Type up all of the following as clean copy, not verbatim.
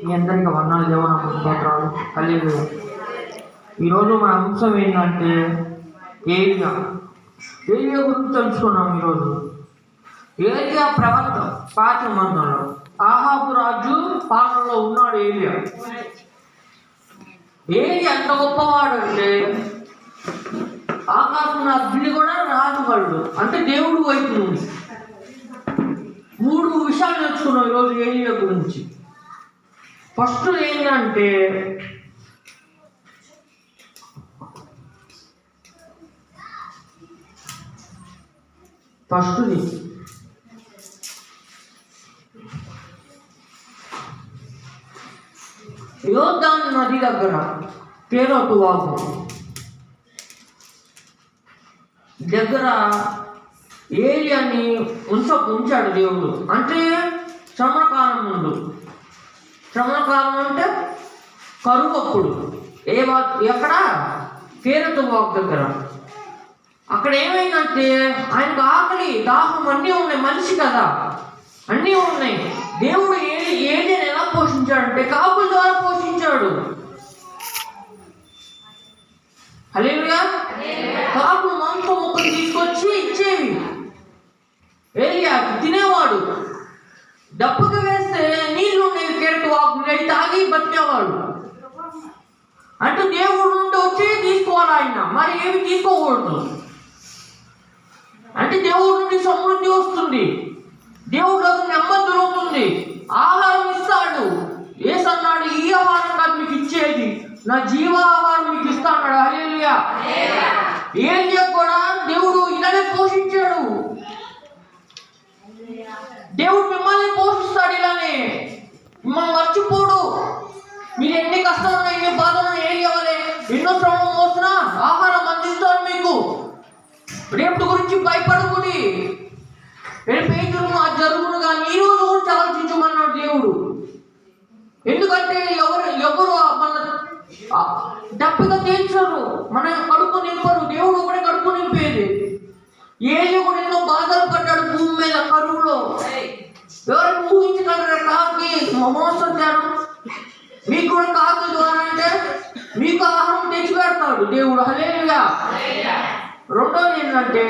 మీ అందరికీ వందనాలు దేవనా స్తోత్రాలు. హల్లెలూయా. ఈరోజు మన అంశం ఏంటంటే ఏలియా గురించి తెలుసుకున్నాం. ఈరోజు ఏలియా ప్రవక్త పాత నిబంధనలో ఆహాబు రాజు పాలనలో ఉన్నాడు. ఏలియా ఎంత గొప్పవాడంటే ఆకాశం అగ్ని కూడా రాజుగాడు, అంటే దేవుడు వైపు నుండి. 3 విషయాలు నేర్చుకున్నాం ఈరోజు ఏలియా గురించి. ఫస్ట్ ఏంటంటే యోర్దాను నది దగ్గర కేరోతు వాగు దగ్గర ఏలియాని ఉంచాడు దేవుడు. అంటే శ్రమకాలం ముందు, శ్రమకాలం అంటే కరువు అప్పుడు ఎక్కడ కేరోతు వాగు దగ్గర. అక్కడ ఏమైందంటే ఆయనకు ఆకలి దాహం అన్నీ ఉన్నాయి, మనిషి కదా అన్నీ ఉన్నాయి. దేవుడు ఏలియాని ఎలా పోషించాడంటే కాకుల ద్వారా పోషించాడు. హల్లెలూయా. కాకులు మాంసం ముక్కలు తీసుకొచ్చి ఇచ్చేవి, ఏలియా తినేవాడు. డప్పుకి వేస్తే నీళ్లు ఉండేవి, కేరటు వాకులు అవి తాగి బతికేవాడు. అంటే దేవుడు నుండి వచ్చి తీసుకోవాలి ఆయన, మరి ఏమి తీసుకోకూడదు. అంటే దేవుడి నుండి సమృద్ధి వస్తుంది, దేవుడికి నెమ్మది దొరుకుతుంది, ఆహారం ఇస్తాడు. యేసన్నాడు ఈ ఆహారం కాదు మీకు ఇచ్చేది, నా జీవాహారం మీకు ఇస్తాడు. హల్లెలూయా. ఏలియా కూడా దేవుడు ఇలానే పోషించాడు. దేవుడు మిమ్మల్ని పోషిస్తాడు ఇలానే, మిమ్మల్ని మర్చిపోడు. మీరు ఎన్ని కష్టాలు ఎన్ని బాధలు ఏలియా వలె ఎన్నో శ్రమం మోస్తున్నా ఆహారం అందిస్తాడు మీకు. రేపటి గురించి భయపడకూడి, రేపు ఏం జరుగును కానీ ఈ రోజు గురించి ఆలోచించమన్నాడు దేవుడు. ఎందుకంటే ఎవరు మన డబ్బుగా తీర్చరు, మన కడుపు నింపరు, దేవుడు కూడా కడుపు నింపేది. ఏలియా కూడా ఎన్నో బాధలు పడ్డాడు భూమి మీద కరువులో. ఎవరైనా ఊహించగలరా? కాకి మోసంచాను మీకు కూడా కాకి ద్వారా అంటే మీకు ఆహారం తెచ్చి పెడతాడు దేవుడు. హల్లెలూయా. రెండోది ఏంటంటే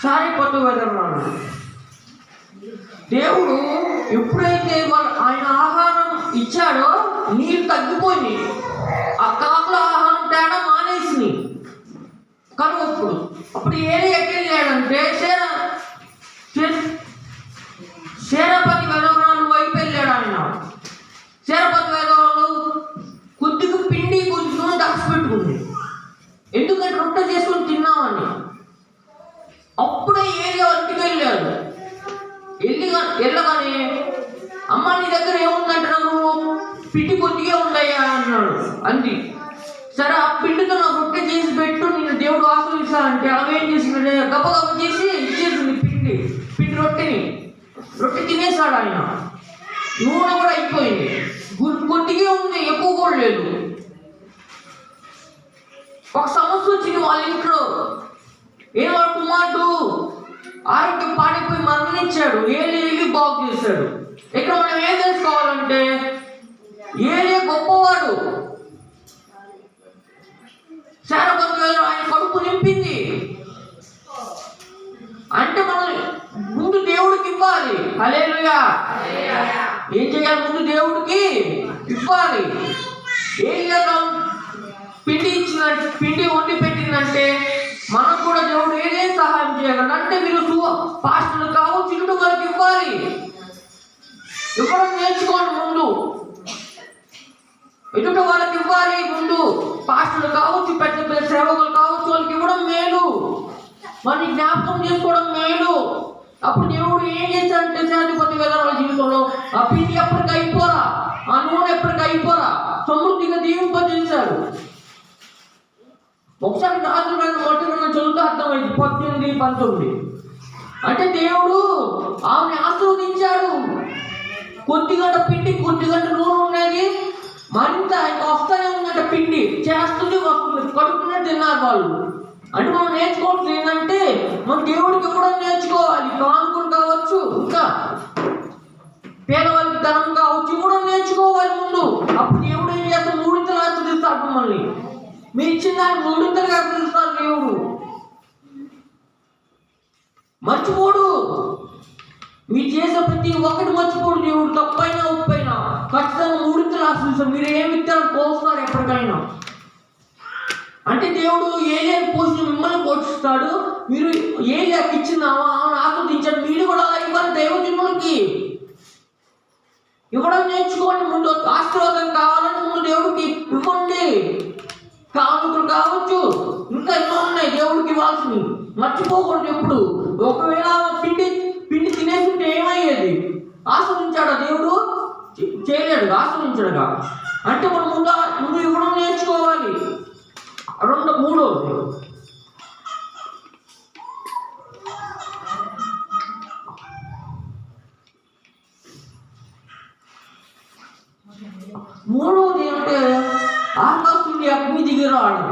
సారిపోతూ వెదన్నాడు. దేవుడు ఎప్పుడైతే ఆయన ఆహారం ఇచ్చాడో నీళ్ళు తగ్గిపోయింది, ఆ కాకుల ఆహారం తేడా మానేసింది కరువు. అప్పుడు ఎక్కడెళ్ళాడంటే శేరపతి వెదవరాలు వైపు వెళ్ళాడు ఆయన. శేరపతి వెదవరాలు కొద్దిగా పిండి కొద్దిగా దాచిపెట్టుకుంది, ఎందుకంటే రొట్టె చేసుకొని తిన్నామని. అప్పుడే ఏలియా ఇంటికి వెళ్ళాడు. వెళ్ళగానే అమ్మ నీ దగ్గర ఏముందంటే నువ్వు పిండి కొద్దిగా ఉన్నాయా అన్నాడు. అంది. సరే ఆ పిండితో నాకు రొట్టె చేసి పెట్టు, నేను దేవుడు ఆశీర్వదిస్తానంటే అవేం చేసింది, గబగబ చేసి ఇచ్చేసింది పిండి రొట్టె తినేసాడు ఆయన. నూనె కూడా అయిపోయింది, కొద్దిగా ఉంది, ఎక్కువ కూడా లేదు. ఒక సమస్య వచ్చింది వాళ్ళ ఇంట్లో. వాడు కుమారుడు ఆరోగ్యం పాడైపోయి మరణించాడు. ఏలియా బాగు చేశాడు. ఇక్కడ మనం ఏం తెలుసుకోవాలంటే ఏలియా గొప్పవాడు. శారపతి ఆయన కడుపు నింపింది అంటే మనం ముందు దేవుడికి ఇవ్వాలి. హల్లెలూయా. ఏం చేయాలి? ముందు దేవుడికి ఇవ్వాలి. ఏలియా పిండి వండి పెట్టిందంటే మనం కూడా దేవుడు ఏదేం సహాయం చేయగలడు. అంటే మీరు పాస్టర్లు కావచ్చు, ఇటు వాళ్ళకి ఇవ్వాలి. ఇవ్వడం నేర్చుకోండి ముందు, ఎదుట వాళ్ళకి ఇవ్వాలి ముందు. పాస్టర్లు కావచ్చు, పెద్ద పెద్ద సేవకులు కావచ్చు, వాళ్ళకి ఇవ్వడం మేలు, మరి జ్ఞాపకం చేసుకోవడం మేలు. అప్పుడు దేవుడు ఏం చేశాడంటే శాంతిపతి వాళ్ళ జీవితంలో ఆ పిండి ఎప్పటికీ అయిపోరా, ఆ నూనె ఎప్పటికీ అయిపోరా, సమృద్ధిగా దీవింపజేశాడు. ఒకసారి మొదటి చదువుతూ అర్థమైంది 18, 19. అంటే దేవుడు ఆమెను ఆశీర్వదించాడు. కొద్దిగంట పిండి కొద్దిగంట నూనె ఉండేది, మరింత ఆయన వస్తూనే ఉందంటే పిండి చేస్తుంది వస్తుంది, కడుపునే తిన్నారు వాళ్ళు. అంటే మనం నేర్చుకోవాల్సింది ఏంటంటే మనం దేవుడికి కూడా నేర్చుకోవాలి. కానుకలు కావచ్చు, ఇంకా పేదవాళ్ళకి ధనం కావచ్చు, కూడా నేర్చుకోవాలి ముందు. అప్పుడు దేవుడు ఏం చేస్తాడు? మూడింతలు ఆశీర్వదిస్తాడు మిమ్మల్ని. మీరు ఇచ్చిన దాన్ని మూడింతలుగా ఆశీర్వదిస్తాడు దేవుడు. మర్చిపోడు, మీరు చేసే ప్రతి ఒక్కటి మర్చిపోడు దేవుడు. తప్పైనా ఉప్పైనా ఖచ్చితంగా మూడింతలు ఆశీర్వదిస్తాడు. మీరు ఏమి విత్తనాలు పోస్తున్నారు ఎప్పటికైనా అంటే దేవుడు ఏలియాని పోషించి మిమ్మల్ని పోషిస్తాడు. మీరు ఏలియాకి ఇచ్చిందామా ఆమెను ఆస్వాదించాడు. మీరు కూడా ఇవ్వాలి దైవజనులకి ఇవ్వడం నేర్చుకోండి. ముందు ఆశీర్వాదం కావాలంటే ముందు దేవుడికి ఇవ్వండి. కానుకలు కావచ్చు, ఇంకా ఎన్నో ఉన్నాయి దేవుడికి ఇవ్వాల్సినవి. మర్చిపోకూడదు ఎప్పుడు. ఒకవేళ పిండి తినేస్తుంటే ఏమయ్యేది? ఆస్వాదించాడా దేవుడు? చేయలేడు, ఆస్వాదించాడుగా. అంటే మనం ముందు ఇవ్వడం నేర్చుకోవాలి. మూడోది అంటే ఆకాశం నుండి అగ్ని దిగిరాడు.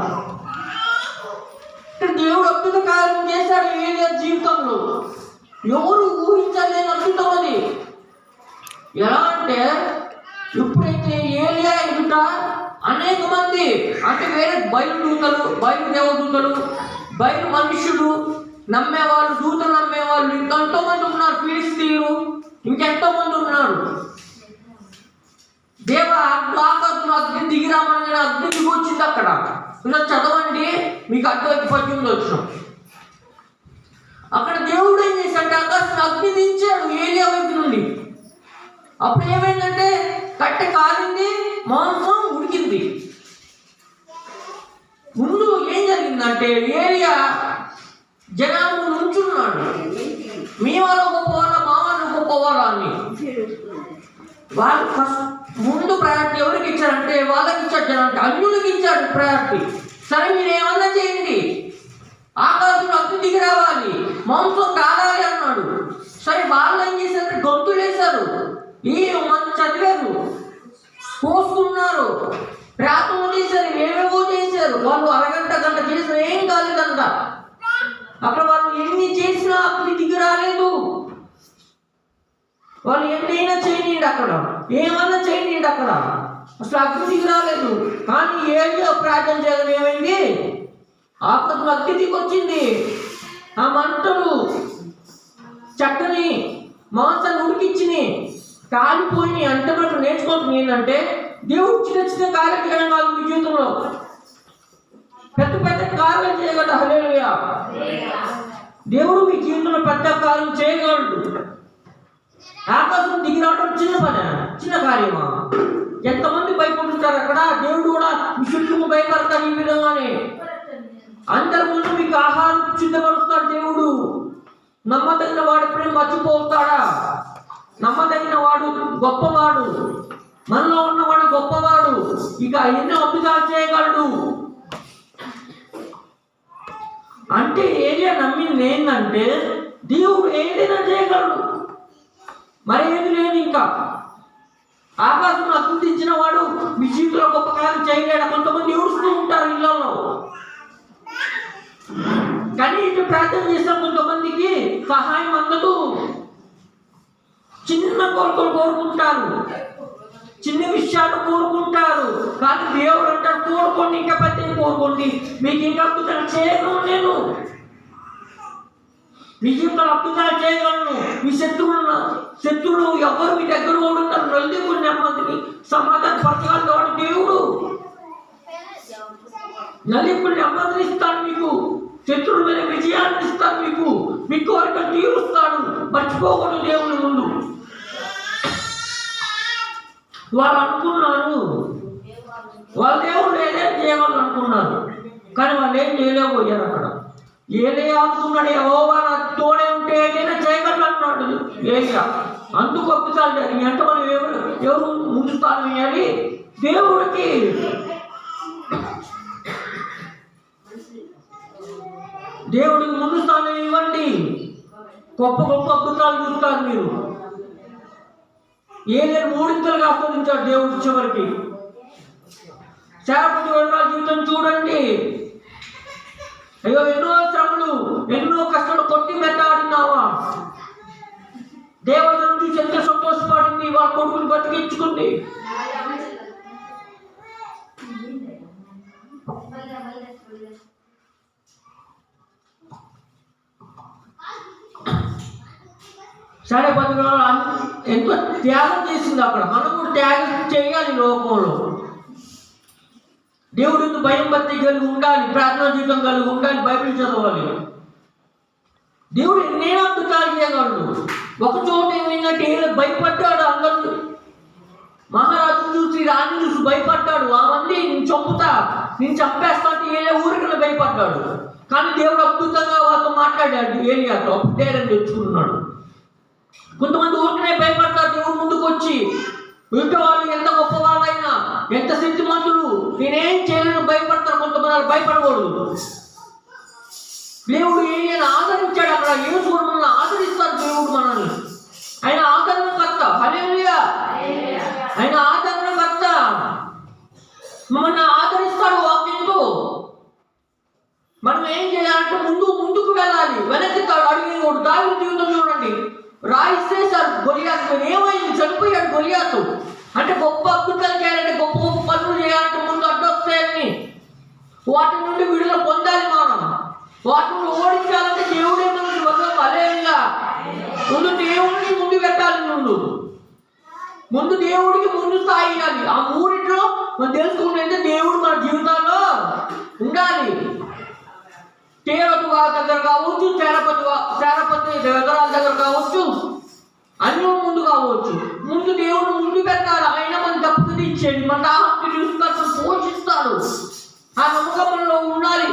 దేవుడు అద్భుత కార్యం చేశాడు ఏలియా జీవితంలో. ఎవరు ఊహించలేని అద్భుతం అది. ఎలా అంటే ఎప్పుడైతే ఏలియా ఎదుట అనేక మంది అంటే వేరే బయలు దేవదూతలు, బయలు మనుషులు నమ్మేవాళ్ళు, దూతలు నమ్మేవాళ్ళు ఇంకెంతో మంది ఉన్నారు. ఫిలిస్తీయులు ఇంకెంతో మంది ఉన్నారు. ఆకాశం అగ్ని దిగిరామని అగ్ని దిగి వచ్చింది అక్కడ. ఇలా చదవండి, మీకు అర్థమైతే 18 వచ్చిన. అక్కడ దేవుడు ఏం చేశాడు? ఆకాశం అగ్ని దించాడు ఏలియా వైపు నుండి. అప్పుడు ఏమైందంటే కట్టె కాలింది, మాంసం ఉడికింది. ముందు ఏం జరిగిందంటే ఏలియా జనాలు నుంచున్నాడు. మీ వాళ్ళు గొప్పవాళ్ళ, మా వాళ్ళు గొప్పవాళ్ళ అని. వాళ్ళు ముందు ప్రయారిటీ ఎవరికి ఇచ్చారంటే వాళ్ళకి ఇచ్చాడు. జనానికి అన్యులకి ఇచ్చాడు ప్రయారిటీ. సరే మీరు ఏమన్నా చేయండి, ఆకాశంలో అగ్ని దిగి రావాలి, మాంసం కాలాలి అన్నాడు. సరే వాళ్ళు ఏం చేశారు? గొంతులు వేశారు, ఈ మంది చదివారు, కోసుకున్నారు, ప్రార్థన చేశారు, ఏమేమో చేశారు. వాళ్ళు అరగంట గంట చేసిన ఏం కాలేదంట. అక్కడ వాళ్ళు ఎన్ని చేసినా అగ్ని దిగి రాలేదు. వాళ్ళు ఎన్నైనా చేయనీయండి, అక్కడ ఏమన్నా చేయనీయండి, అక్కడ అసలు అగ్ని దిగి రాలేదు. కానీ ఏదో ప్రార్థన చేయడం ఏమైంది? ఆకాశం అగ్ని దిగి వచ్చింది. ఆ మంటలు చక్కని మాంసాన్ని ఉడికిచ్చిని కాలిపోయి. అంటే మనకు నేర్చుకోవాల్సింది ఏంటంటే దేవుడు చిన్న చిన్న కార్యం చేయడం కాదు. మీ జీవితంలో పెద్ద పెద్ద కార్యం చేయగలడు. హల్లెలూయా. దేవుడు మీ జీవితంలో పెద్ద కార్యం చేయగలడు. ఆకాశం దిగి రావడం చిన్న పని, చిన్న కార్యమా? ఎంతమంది భయపడుతారు అక్కడ. దేవుడు కూడా మీ చుట్టూ భయపడతారు. ఈ విధంగానే అందరి ముందు మీకు ఆహారం సిద్ధపరుస్తాడు దేవుడు. నమ్మదగిన వాడు ఎప్పుడైనా మర్చిపోతాడా? నమ్మదగిన వాడు గొప్పవాడు. మనలో ఉన్నవాడు గొప్పవాడు. ఇక ఎన్నో అద్భుతాలు చేయగలడు. అంటే ఏలియా నమ్మింది ఏంటంటే దేవుడు ఏదైనా చేయగలడు, మరేది లేదు. ఇంకా ఆకాశం అద్భుతించిన వాడు మీ జీవితంలో గొప్ప కార్యం చేయలేడు. కొంతమంది ఏడుస్తూ ఉంటారు ఇళ్లలో. కానీ ఇటు ప్రార్థన చేసిన కొంతమందికి సహాయం అందదు. చిన్న కోరికలు కోరుకుంటారు, చిన్న విషయాలు కోరుకుంటారు. కానీ దేవుడు అంటారు కోరుకోండి, ఇంకా పెద్ద కోరుకోండి, మీకు ఇంకా అద్భుతాలు చేయగలను నేను. మీ జీవితంలో అద్భుతాలు చేయగలను. మీ శత్రువులు ఎవరు మీ దగ్గర ఓడుతారు? నలుగురు నెమ్మదిని సమాధాన పరచగలడు వాడు దేవుడు. నలుగురు నెమ్మదిని ఇస్తాడు మీకు. శత్రువుల మీద విజయాన్ని ఇస్తాడు మీకు. మీ కోరిక తీరుస్తాడు. మర్చిపోకూడదు దేవుని ముందు. వాళ్ళు అనుకున్నారు వాళ్ళ దేవుడు ఏదేం చేయగలరు అనుకున్నారు, కానీ వాళ్ళు ఏం చేయలేకపోయారు. అక్కడ ఏలే అనుకున్నాడు, యెహోవా నాకు తోడే ఉంటే ఏదైనా చేయగలరు అన్నాడు ఏలియా. అందుకు అద్భుతాలు జరిగాయి. అంటే మనం ఎవరు ముందు స్థానం వేయాలి? దేవుడికి. దేవుడికి ముందు స్థానం ఇవ్వండి. గొప్ప గొప్ప అద్భుతాలు చూస్తారు మీరు. ఏలే మూడింతలుగా ఆస్వాదించాడు దేవుడు చివరికి. సేవకుడి వివరాల జీవితం చూడండి. అయ్యో ఎన్నో శ్రమలు, ఎన్నో కష్టాలు కొట్టి మెట్టాడినావా, దేవతను చూసి ఎంత సంతోషపడింది, వాళ్ళ కొడుకుని బతికించుకుంది. సరే ఎంతో త్యాగం చేసింది అక్కడ. మనం కూడా త్యాగం చేయాలి లోకంలో. దేవుడికి భయం భక్తి కలిగి ఉండాలి, ప్రార్థనా జీవితం కలిగి ఉండాలి, బైబిల్ చదవాలి. దేవుడు ఎన్నేనా అద్భుతాలు చేయగలడు. ఒక చోట ఏమైందంటే భయపడ్డాడు. అందరూ మహారాజు చూసి, రాణి చూసి భయపడ్డాడు. అవన్నీ నేను చంపుతా, నేను చంపేస్తా అంటే ఏ ఊరికన్నా భయపడ్డాడు. కానీ దేవుడు అద్భుతంగా వాళ్ళతో మాట్లాడాడు. ఏలియాతో డేరని తెచ్చుకున్నాడు. కొంతమంది ఊరికనే భయపడతారు. దేవుడు ముందుకు వచ్చి, ఇంట్లో వాళ్ళు ఎంత గొప్ప వాళ్ళైనా, ఎంత శక్తిమంతులు, నేనేం చేయలేను భయపడతారు. కొంతమంది భయపడకూడదు. దేవుడు ఏలియాని ఆదరించాడు. అక్కడ యేసు కూడా మనల్ని ఆదరిస్తారు. దేవుడు మనల్ని, ఆయన ఆదరణకర్త. హల్లెలూయా, ఆయన ఆదరణకర్త. మమ్మల్ని ఆదరిస్తాడు వాక్యంతో. మనం ఏం చేయాలంటే ముందుకు వెళ్ళాలి, వెనక్కి అడిగేవాడు. దావీదు జీవితం చూడండి. రాయిసేసారు గొలియాతు. ఏమైంది? చనిపోయాడు గొలియాతు. అంటే గొప్ప అద్భుతాలు చేయాలంటే, గొప్ప గొప్ప పనులు చేయాలంటే ముందు అడ్డొస్తాయని, వాటి నుండి విడుదల పొందాలి మనం. వాటి నుండి ఓడించాలంటే దేవుడే మనకి వదలం. అలేగా ముందు దేవుడికి ముందు పెట్టాలి. ముందు దేవుడికి ముందు స్థాయి ఇవ్వాలి. ఆ మూడింట్లో మనం తెలుసుకుంటే దేవుడు మన జీవితాల్లో ఉండాలి. దేవత దగ్గర కావచ్చు, శారపతి విగ్రహాల దగ్గర కావచ్చు, అన్నీ ముందు కావచ్చు. ముందు దేవుడు ముందు పెట్టాలి. ఆయన మన తప్పుది ఇచ్చేది, మన దాహం చూస్తాడు, పోషిస్తాడు. ఆ నమ్మకం మనలో ఉండాలి.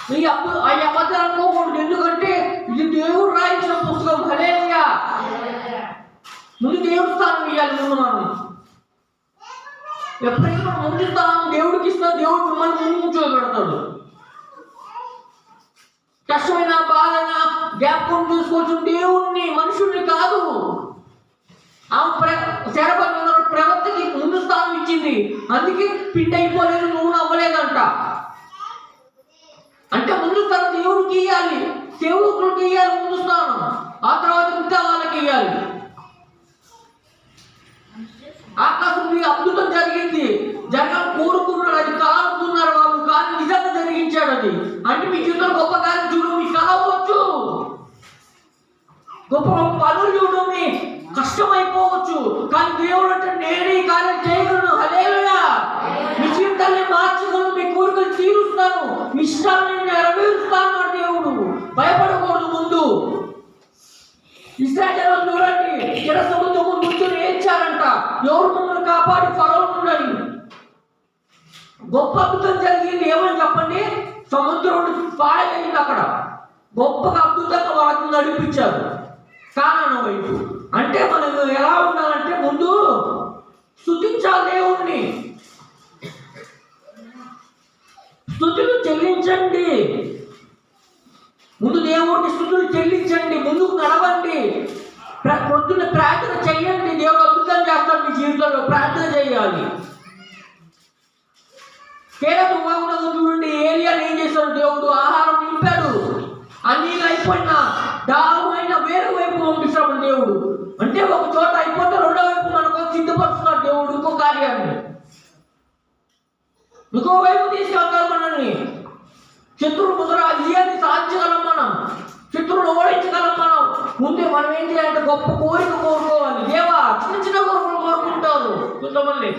ఆ అబద్ధాలు అనుకోకూడదు. ఎందుకంటే ఇది దేవుడు రాయించిన పుస్తకం. హల్లెలూయా. ముందు దేవుడు స్థానం ఇవ్వాలి. ముందు మనం ఎప్పుడైతే మనం ముందు స్థానం దేవుడికి ఇస్తా, దేవుడు మిమ్మల్ని ముందు కూర్చోబెడతాడు. కష్టమైన బాధన జ్ఞాపకం చూసుకోవచ్చు దేవుణ్ణి, మనుషుల్ని కాదు. శరపతి ప్రవక్తకి ముందు స్థానం ఇచ్చింది. అందుకే పిండి అయిపోలేదు, నూనె అవ్వలేదంట. అంటే ముందు స్థానం దేవుడికి ఇవ్వాలి, సేవకులకు ఇవ్వాలి ముందు స్థానం. ఆ తర్వాత ఇంకా వాళ్ళకి ఇవ్వాలి. ఆకాశం మీద అద్భుతం జరిగింది, జరగాలని కోరుకున్నాడు. అది కలనుకున్నారు వాళ్ళు, కానీ నిజంగా జరిగించాడు. అది అంటే మీ జీవితంలో గొప్ప కార్యం చూడు, మీ కలవచ్చు, గొప్ప గొప్ప పనులు చూడు, మీ కష్టమైపోవచ్చు. కానీ దేవుడు అంటే నేను ఈ కార్యం చేయగలను. హల్లెలూయా. మీ జీవితాన్ని మార్చగలను, మీ కోరికలు తీరుస్తాను, మీ ఇష్టాలను నెరవేరుస్తాను అని దేవుడు. భయపడకూడదు. ముందు ఇశ్రాయేలు చూడండి, ఎర్ర సముద్రం ముందు ఏడ్చారంట. ఎవరు మమ్మల్ని కాపాడి ఫరోను ఉన్నది. గొప్ప అద్భుతం జరిగింది. ఏమని చెప్పండి? సముద్రం పాడైంది. అక్కడ గొప్పగా అద్భుతంగా వాళ్ళని నడిపించారు కానాను వైపు. అంటే మనం ఎలా ఉండాలంటే ముందు స్తుతించాలి దేవుణ్ణి. స్తుతులు చెల్లించండి. ముందు దేవుడికి స్తుతులు చెల్లించండి. ముందుకు నడవండి. పొద్దున్న ప్రార్థన చెయ్యండి. దేవుడు అద్భుతం చేస్తాడు మీ జీవితంలో. ప్రార్థన చేయాలి. చూడండి, ఏలియాని ఏం చేశాడు దేవుడు? ఆహారం నింపాడు. అన్ని అయిపోయినా దాహమైన వేరే వైపు పంపిస్తాడు దేవుడు. అంటే ఒక చోట అయిపోతే రెండో వైపు మనకు సిద్ధపరుస్తున్నాడు దేవుడు ఇంకో కార్యాన్ని. ఇంకో వైపు తీసుకెళ్తారు మనల్ని. శత్రువుల ముందర విజయాన్ని సాధించగలం మనం, శత్రువులు ఓడించగలం మనం. ముందే మనం ఏం చేయాలంటే గొప్ప కోరిక కోరుకోవాలి. దేవా, చిన్న చిన్న కోరికలు కోరుకుంటారు కొంతమంది.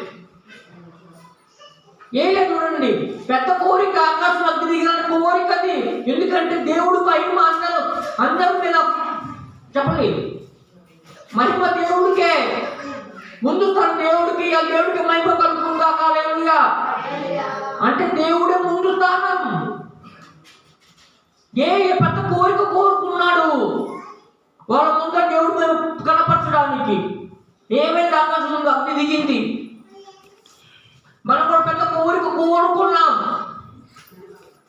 ఏలే చూడండి, పెద్ద కోరిక, ఆకాశం అగ్ని దిగాలని కోరికది. ఎందుకంటే దేవుడు మహిమ అందరూ మీద చెప్పండి, మహిమ దేవుడికే. ముందు తన దేవుడికి, ఆ దేవుడికి మహిమ కలుగుతుందా? హల్లెలూయా. అంటే దేవుడే ముందు స్థానం. ఏ పెద్ద కోరిక కోరుకున్నాడు వాళ్ళ ముందర దేవుడు మేము కనపరచడానికి. ఏమైంది? ఆకాశం అగ్ని దిగింది. మనం కూడా పెద్ద కోరిక కోరుకున్నాం.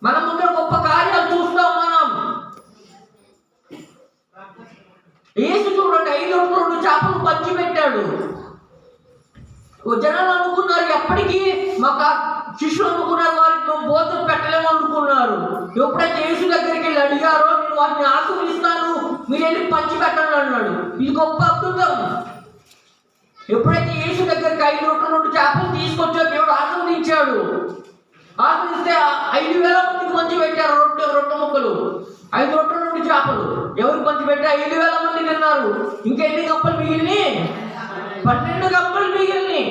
మన ముందర గొప్ప కార్యాలు చూస్తాం మనం. యేసు చూడండి, 5 రొట్టెలు 2 చేపలు పంచి పెట్టాడు. జనాలు అనుకున్నారు ఎప్పటి అప్పటికి మాకు శిష్యులు అనుకున్నారు, వారికి మేము భోజనం పెట్టలేము అనుకున్నారు. ఎప్పుడైతే యేసు దగ్గరికి వెళ్ళి అడిగారో, నేను వాటిని ఆశీర్వదిస్తాను, మీరు వెళ్ళి పంచి పెట్టండి అన్నాడు. ఇది గొప్ప అద్భుతం. ఎప్పుడైతే యేసు దగ్గరికి 5 రొట్టెలు 2 చేపలు తీసుకొచ్చారో దేవుడు ఆశీర్వదించాడు. ఆశీర్వదిస్తే 5,000 మందికి పంచి పెట్టారు. రొట్టె ముక్కలు, 5 రొట్టెలు 2 చేపలు ఎవరికి పంచి పెట్టి 5,000 మంది తిన్నారు. ఇంకెన్ని గంపలు మిగిలిని? 12 గంపలు మిగిలిని.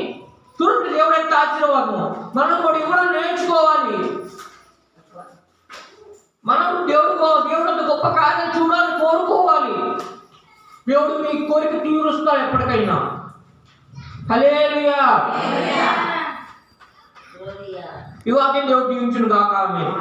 చూడండి దేవుడు ఎంత ఆశీర్వాదం. మనం కూడా ఇవ్వడం నేర్చుకోవాలి. మనం దేవుడు గొప్ప కార్యం చూడాలని కోరుకోవాలి. దేవుడు మీ కోరిక తీరుస్తాడు ఎప్పటికైనా. హల్లెలూయా. ఈ వాక్యం దేవుడు దీవించును గాక. ఆమేన్.